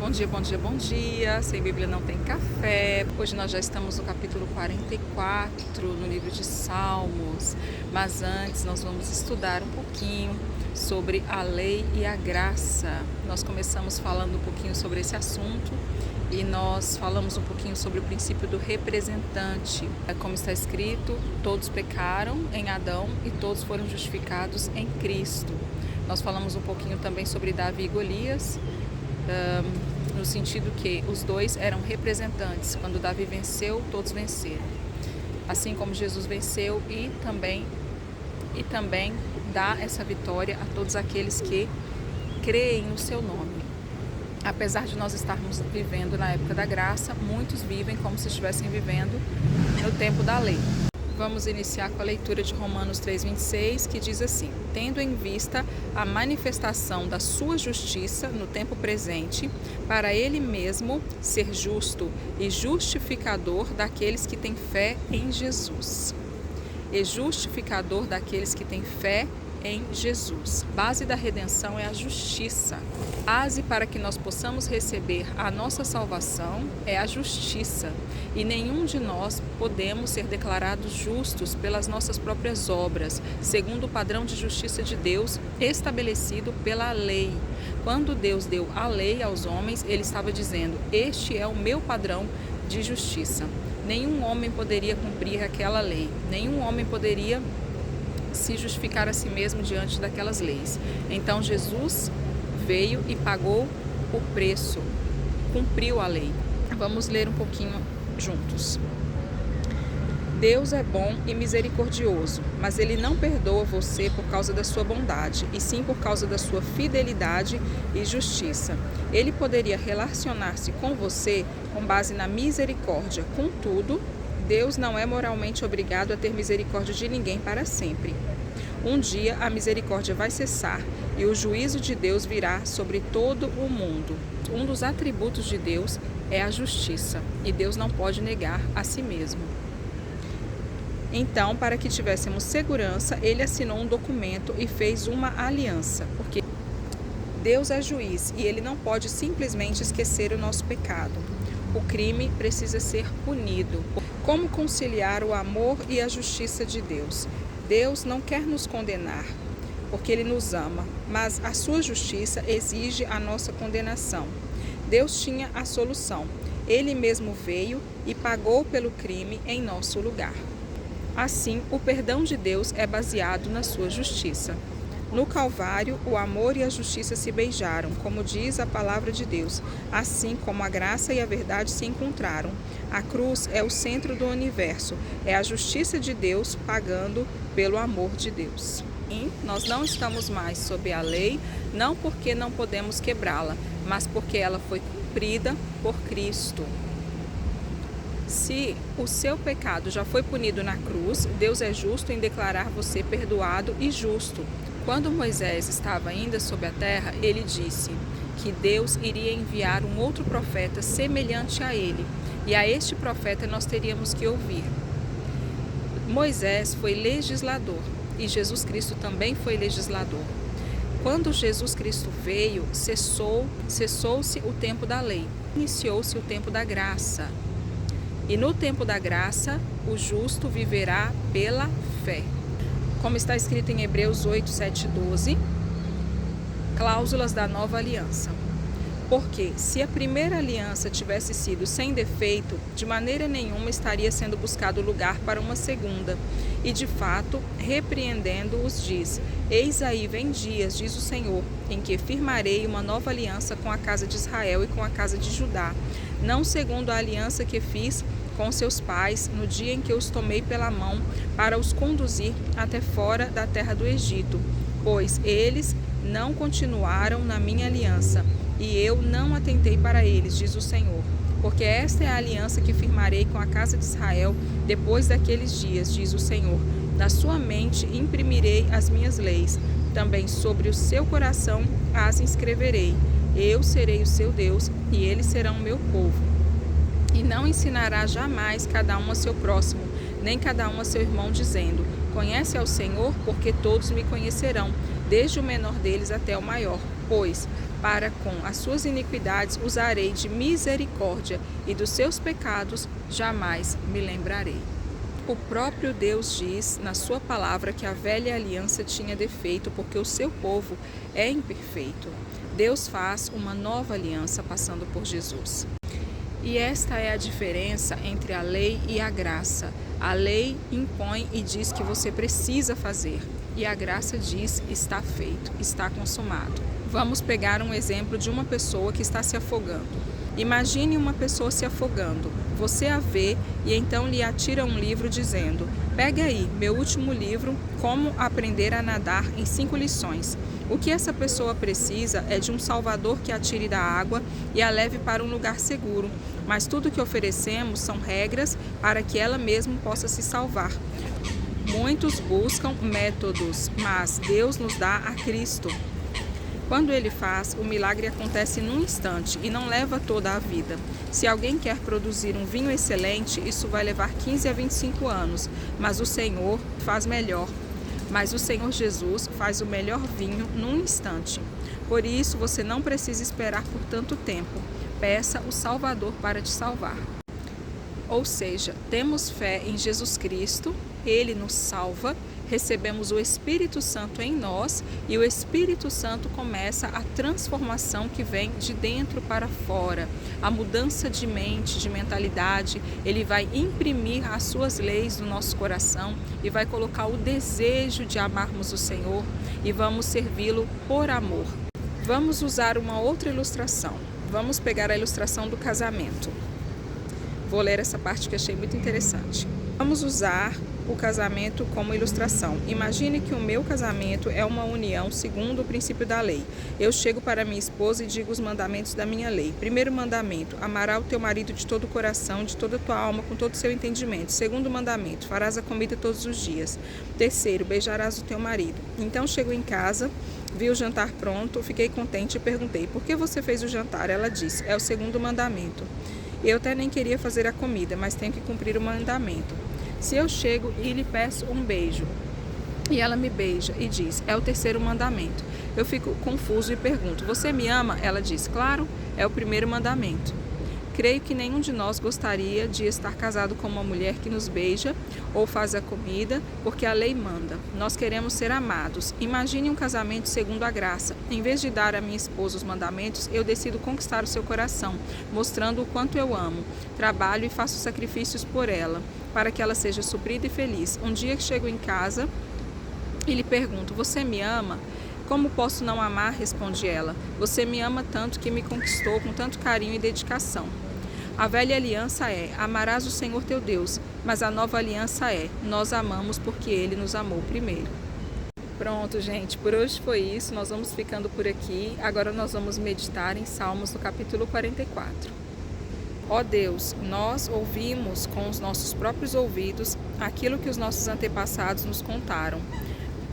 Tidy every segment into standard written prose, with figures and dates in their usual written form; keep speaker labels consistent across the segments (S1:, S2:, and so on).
S1: Bom dia, bom dia, bom dia. Sem Bíblia não tem café. Hoje nós já estamos no capítulo 44, no livro de Salmos. Mas antes nós vamos estudar um pouquinho sobre a lei e a graça. Nós começamos falando um pouquinho sobre esse assunto e nós falamos um pouquinho sobre o princípio do representante. Como está escrito, todos pecaram em Adão e todos foram justificados em Cristo. Nós falamos um pouquinho também sobre Davi e Golias, no sentido que os dois eram representantes. Quando Davi venceu, todos venceram. Assim como Jesus venceu e também dá essa vitória a todos aqueles que creem no seu nome. Apesar de nós estarmos vivendo na época da graça, muitos vivem como se estivessem vivendo no tempo da lei. Vamos iniciar com a leitura de Romanos 3,26, que diz assim: tendo em vista a manifestação da sua justiça no tempo presente, para ele mesmo ser justo e justificador daqueles que têm fé em Jesus. E justificador daqueles que têm fé em Jesus. Base da redenção é a justiça. Base para que nós possamos receber a nossa salvação é a justiça. E nenhum de nós podemos ser declarados justos pelas nossas próprias obras, segundo o padrão de justiça de Deus estabelecido pela lei. Quando Deus deu a lei aos homens, ele estava dizendo: este é o meu padrão de justiça. Nenhum homem poderia cumprir aquela lei. Nenhum homem poderia se justificar a si mesmo diante daquelas leis. Então Jesus veio e pagou o preço, cumpriu a lei. Vamos ler um pouquinho juntos. Deus é bom e misericordioso, mas Ele não perdoa você por causa da sua bondade, e sim por causa da sua fidelidade e justiça. Ele poderia relacionar-se com você com base na misericórdia. Contudo, Deus não é moralmente obrigado a ter misericórdia de ninguém para sempre. Um dia a misericórdia vai cessar e o juízo de Deus virá sobre todo o mundo. Um dos atributos de Deus é a justiça, e Deus não pode negar a si mesmo. Então, para que tivéssemos segurança, ele assinou um documento e fez uma aliança, porque Deus é juiz e ele não pode simplesmente esquecer o nosso pecado. O crime precisa ser punido. Como conciliar o amor e a justiça de Deus? Deus não quer nos condenar, porque Ele nos ama, mas a sua justiça exige a nossa condenação. Deus tinha a solução. Ele mesmo veio e pagou pelo crime em nosso lugar. Assim, o perdão de Deus é baseado na sua justiça. No Calvário, o amor e a justiça se beijaram, como diz a palavra de Deus, assim como a graça e a verdade se encontraram. A cruz é o centro do universo, é a justiça de Deus pagando pelo amor de Deus. E nós não estamos mais sob a lei, não porque não podemos quebrá-la, mas porque ela foi cumprida por Cristo. Se o seu pecado já foi punido na cruz, Deus é justo em declarar você perdoado e justo. Quando Moisés estava ainda sob a terra, ele disse que Deus iria enviar um outro profeta semelhante a ele, e a este profeta nós teríamos que ouvir. Moisés foi legislador e Jesus Cristo também foi legislador. Quando Jesus Cristo veio, cessou-se o tempo da lei, iniciou-se o tempo da graça. E no tempo da graça, o justo viverá pela fé. Como está escrito em Hebreus 8, 7 e 12, cláusulas da nova aliança. Porque se a primeira aliança tivesse sido sem defeito, de maneira nenhuma estaria sendo buscado lugar para uma segunda. E de fato, repreendendo-os, diz: eis aí vem dias, diz o Senhor, em que firmarei uma nova aliança com a casa de Israel e com a casa de Judá, não segundo a aliança que fiz com seus pais no dia em que os tomei pela mão para os conduzir até fora da terra do Egito, pois eles não continuaram na minha aliança, e eu não atentei para eles, diz o Senhor. Porque esta é a aliança que firmarei com a casa de Israel depois daqueles dias, diz o Senhor. Na sua mente imprimirei as minhas leis, também sobre o seu coração as inscreverei. Eu serei o seu Deus, e eles serão o meu povo. E não ensinará jamais cada um a seu próximo, nem cada um a seu irmão, dizendo: conhece ao Senhor, porque todos me conhecerão, desde o menor deles até o maior. Pois para com as suas iniquidades usarei de misericórdia, e dos seus pecados jamais me lembrarei. O próprio Deus diz na sua palavra que a velha aliança tinha defeito porque o seu povo é imperfeito. Deus faz uma nova aliança passando por Jesus. E esta é a diferença entre a lei e a graça. A lei impõe e diz que você precisa fazer, e a graça diz: está feito, está consumado. Vamos pegar um exemplo de uma pessoa que está se afogando. Imagine uma pessoa se afogando. Você a vê e então lhe atira um livro dizendo: pegue aí, meu último livro, Como Aprender a Nadar em 5 lições. O que essa pessoa precisa é de um salvador que a tire da água e a leve para um lugar seguro. Mas tudo que oferecemos são regras para que ela mesma possa se salvar. Muitos buscam métodos, mas Deus nos dá a Cristo. Quando Ele faz, o milagre acontece num instante e não leva toda a vida. Se alguém quer produzir um vinho excelente, isso vai levar 15 a 25 anos, mas o Senhor faz melhor. Mas o Senhor Jesus faz o melhor vinho num instante. Por isso, você não precisa esperar por tanto tempo. Peça o Salvador para te salvar. Ou seja, temos fé em Jesus Cristo, Ele nos salva, recebemos o Espírito Santo em nós e o Espírito Santo começa a transformação que vem de dentro para fora, a mudança de mente, de mentalidade. Ele vai imprimir as suas leis no nosso coração e vai colocar o desejo de amarmos o Senhor e vamos servi-lo por amor. Vamos usar uma outra ilustração. Vamos pegar a ilustração do casamento. Vou ler essa parte que achei muito interessante. Vamos usar o casamento como ilustração. Imagine que o meu casamento é uma união segundo o princípio da lei. Eu chego para minha esposa e digo os mandamentos da minha lei. Primeiro mandamento: amarás o teu marido de todo o coração, de toda a tua alma, com todo o seu entendimento. Segundo mandamento: farás a comida todos os dias. Terceiro: beijarás o teu marido. Então chego em casa, vi o jantar pronto, fiquei contente e perguntei: por que você fez o jantar? Ela disse: é o segundo mandamento. Eu até nem queria fazer a comida, mas tenho que cumprir o mandamento. Se eu chego e lhe peço um beijo, e ela me beija e diz: é o terceiro mandamento. Eu fico confuso e pergunto: você me ama? Ela diz: claro, é o primeiro mandamento. Creio que nenhum de nós gostaria de estar casado com uma mulher que nos beija ou faz a comida, porque a lei manda. Nós queremos ser amados. Imagine um casamento segundo a graça. Em vez de dar à minha esposa os mandamentos, eu decido conquistar o seu coração, mostrando o quanto eu amo. Trabalho e faço sacrifícios por ela, para que ela seja suprida e feliz. Um dia que chego em casa e lhe pergunto: você me ama? Como posso não amar? Responde ela. Você me ama tanto que me conquistou com tanto carinho e dedicação. A velha aliança é: amarás o Senhor teu Deus, mas a nova aliança é: nós amamos porque Ele nos amou primeiro. Pronto, gente, por hoje foi isso, nós vamos ficando por aqui. Agora nós vamos meditar em Salmos do capítulo 44. Ó Deus, nós ouvimos com os nossos próprios ouvidos aquilo que os nossos antepassados nos contaram.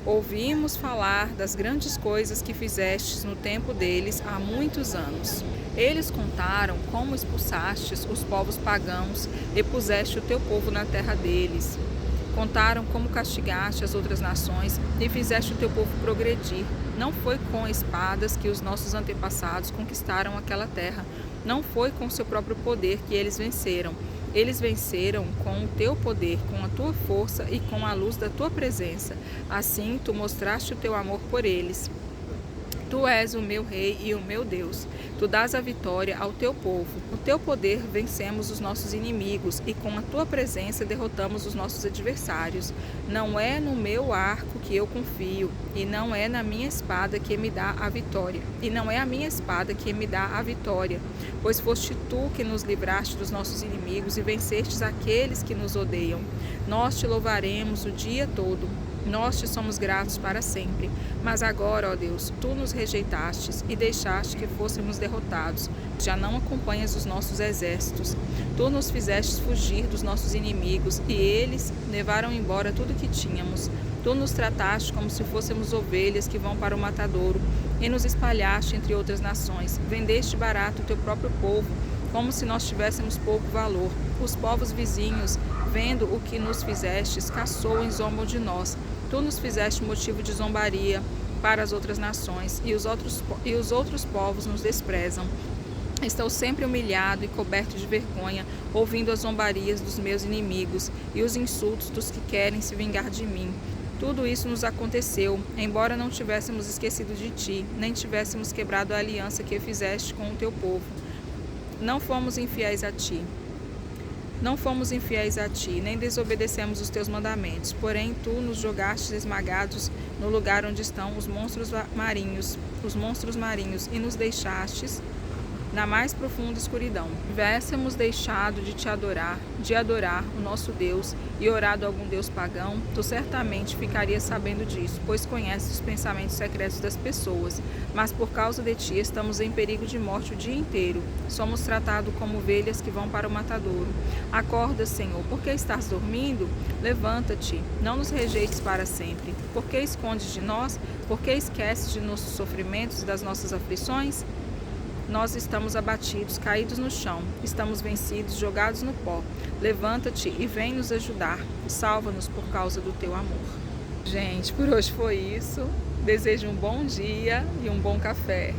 S1: Ouvimos falar das grandes coisas que fizestes no tempo deles há muitos anos. Eles contaram como expulsastes os povos pagãos e puseste o teu povo na terra deles. Contaram como castigaste as outras nações e fizeste o teu povo progredir. Não foi com espadas que os nossos antepassados conquistaram aquela terra. Não foi com seu próprio poder que eles venceram. Eles venceram com o teu poder, com a tua força e com a luz da tua presença. Assim, tu mostraste o teu amor por eles. Tu és o meu rei e o meu Deus. Tu dás a vitória ao teu povo. No teu poder vencemos os nossos inimigos e com a tua presença derrotamos os nossos adversários. Não é no meu arco que eu confio e não é na minha espada que me dá a vitória. E não é a minha espada que me dá a vitória, pois foste tu que nos livraste dos nossos inimigos e vencestes aqueles que nos odeiam. Nós te louvaremos o dia todo. Nós te somos gratos para sempre. Mas agora, ó Deus, tu nos rejeitastes e deixaste que fôssemos derrotados. Já não acompanhas os nossos exércitos. Tu nos fizestes fugir dos nossos inimigos e eles levaram embora tudo que tínhamos. Tu nos trataste como se fôssemos ovelhas que vão para o matadouro e nos espalhaste entre outras nações. Vendeste barato o teu próprio povo, como se nós tivéssemos pouco valor. Os povos vizinhos, vendo o que nos fizestes, caçoam e zombam de nós. Tu nos fizeste motivo de zombaria para as outras nações, e os outros povos nos desprezam. Estou sempre humilhado e coberto de vergonha, ouvindo as zombarias dos meus inimigos e os insultos dos que querem se vingar de mim. Tudo isso nos aconteceu, embora não tivéssemos esquecido de ti, nem tivéssemos quebrado a aliança que fizeste com o teu povo. Não fomos infiéis a ti. Não fomos infiéis a ti, nem desobedecemos os teus mandamentos. Porém, tu nos jogastes esmagados no lugar onde estão os monstros marinhos, e nos deixastes na mais profunda escuridão. Tivéssemos deixado de te adorar, de adorar o nosso Deus e orado a algum Deus pagão, tu certamente ficarias sabendo disso, pois conheces os pensamentos secretos das pessoas. Mas por causa de ti estamos em perigo de morte o dia inteiro. Somos tratados como ovelhas que vão para o matadouro. Acorda, Senhor, por que estás dormindo? Levanta-te, não nos rejeites para sempre. Por que escondes de nós? Por que esqueces de nossos sofrimentos e das nossas aflições? Nós estamos abatidos, caídos no chão, estamos vencidos, jogados no pó. Levanta-te e vem nos ajudar. Salva-nos por causa do teu amor. Gente, por hoje foi isso. Desejo um bom dia e um bom café.